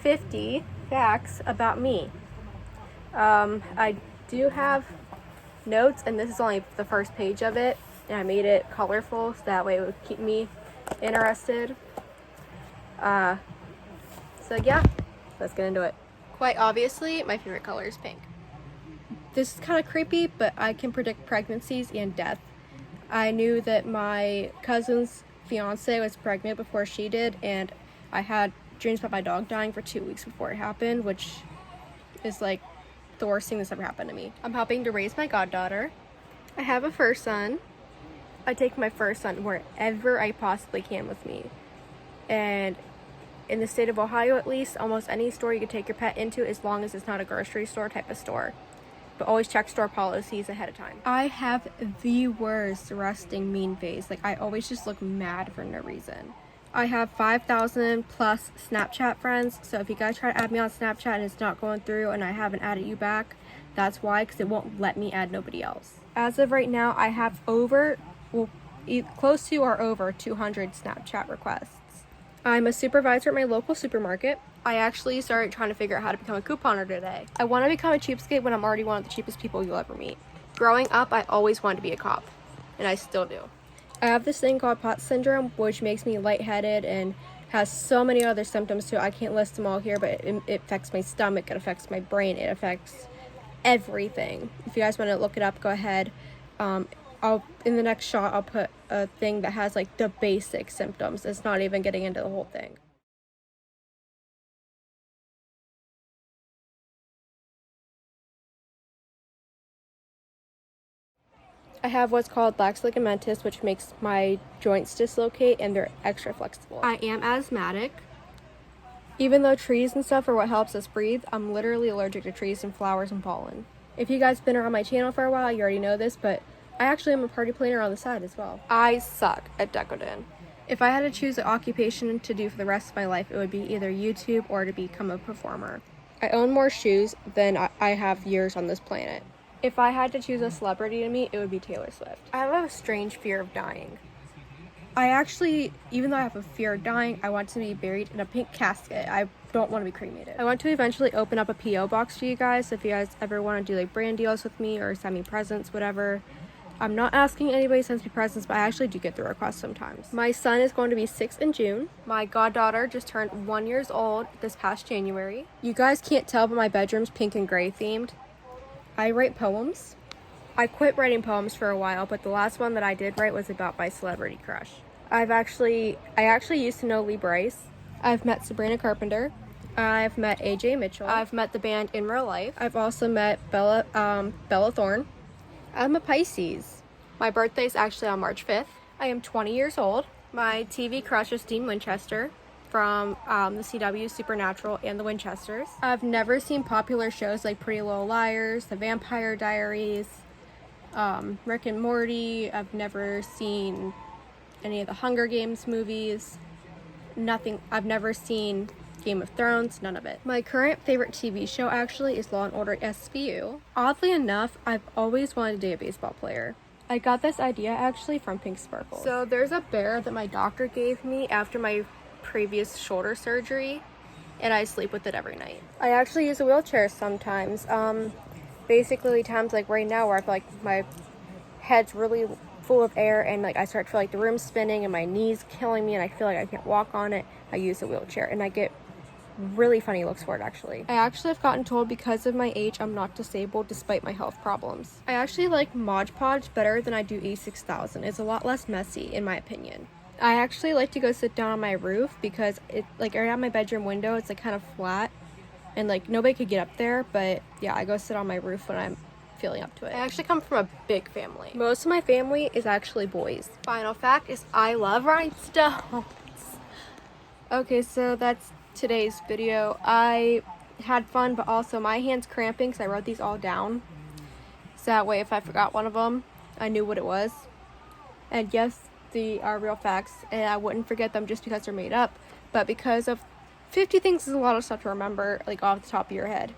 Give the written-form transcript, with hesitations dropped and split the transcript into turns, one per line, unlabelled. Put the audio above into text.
50 facts about me. I do have notes, and this is only the first page of it, and I made it colorful so that way it would keep me interested. So yeah, let's get into it. Quite obviously, my favorite color is pink. This is kind of creepy, but I can predict pregnancies and death. I knew that my cousin's fiance was pregnant before she did, and I had dreams about my dog dying for 2 weeks before it happened, which is like the worst thing that's ever happened to me. I'm helping to raise my goddaughter. I have a fur son. I take my fur son wherever I possibly can with me. And in the state of Ohio, at least, almost any store you can take your pet into, as long as it's not a grocery store type of store. But always check store policies ahead of time. I have the worst resting mean face. Like, I always just look mad for no reason. I have 5,000 plus Snapchat friends, so if you guys try to add me on Snapchat and it's not going through and I haven't added you back, that's why, because it won't let me add nobody else. As of right now, I have close to or over 200 Snapchat requests. I'm a supervisor at my local supermarket. I actually started trying to figure out how to become a couponer today. I want to become a cheapskate when I'm already one of the cheapest people you'll ever meet. Growing up, I always wanted to be a cop, and I still do. I have this thing called POTS syndrome, which makes me lightheaded and has so many other symptoms too. I can't list them all here, but it affects my stomach, it affects my brain, it affects everything. If you guys want to look it up, go ahead. In the next shot, I'll put a thing that has like the basic symptoms. It's not even getting into the whole thing. I have what's called lax ligamentous, which makes my joints dislocate and they're extra flexible. I am asthmatic. Even though trees and stuff are what helps us breathe, I'm literally allergic to trees and flowers and pollen. If you guys been around my channel for a while, you already know this, but I actually am a party planner on the side as well. I suck at Decoden. If I had to choose an occupation to do for the rest of my life, it would be either YouTube or to become a performer. I own more shoes than I have years on this planet. If I had to choose a celebrity to meet, it would be Taylor Swift. I have a strange fear of dying. I actually, even though I have a fear of dying, I want to be buried in a pink casket. I don't want to be cremated. I want to eventually open up a P.O. box for you guys. So if you guys ever want to do like brand deals with me or send me presents, whatever. I'm not asking anybody to send me presents, but I actually do get the requests sometimes. My son is going to be 6 in June. My goddaughter just turned 1 year old this past January. You guys can't tell, but my bedroom's pink and gray themed. I write poems. I quit writing poems for a while, but the last one that I did write was about my celebrity crush. I actually used to know Lee Bryce. I've met Sabrina Carpenter. I've met AJ Mitchell. I've met the band in real life. I've also met Bella Thorne. I'm a Pisces. My birthday is actually on March 5th. I am 20 years old. My TV crush is Dean Winchester from the CW Supernatural and the Winchesters. I've never seen popular shows like Pretty Little Liars, The Vampire Diaries, Rick and Morty. I've never seen any of the Hunger Games movies. Nothing. I've never seen Game of Thrones, none of it. My current favorite TV show actually is Law & Order SVU. Oddly enough, I've always wanted to date a baseball player. I got this idea actually from Pink Sparkle. So there's a bear that my doctor gave me after my previous shoulder surgery, and I sleep with it every night. I actually use a wheelchair sometimes. Basically times like right now where I feel like my head's really full of air and like I start to feel like the room's spinning and my knee's killing me and I feel like I can't walk on it. I use a wheelchair and I get really funny looks for it actually. I actually have gotten told because of my age I'm not disabled despite my health problems. I actually like Mod Podge better than I do E6000. It's a lot less messy in my opinion. I actually like to go sit down on my roof because it like right out my bedroom window it's like kind of flat and like nobody could get up there, but yeah, I go sit on my roof when I'm feeling up to it. I actually come from a big family. Most of my family is actually boys. Final fact is I love rhinestones. Okay, so that's today's video. I had fun, but also my hand's cramping because I wrote these all down. So that way if I forgot one of them, I knew what it was. And yes, they are real facts, and I wouldn't forget them just because they're made up, but because of 50 things is a lot of stuff to remember, like off the top of your head.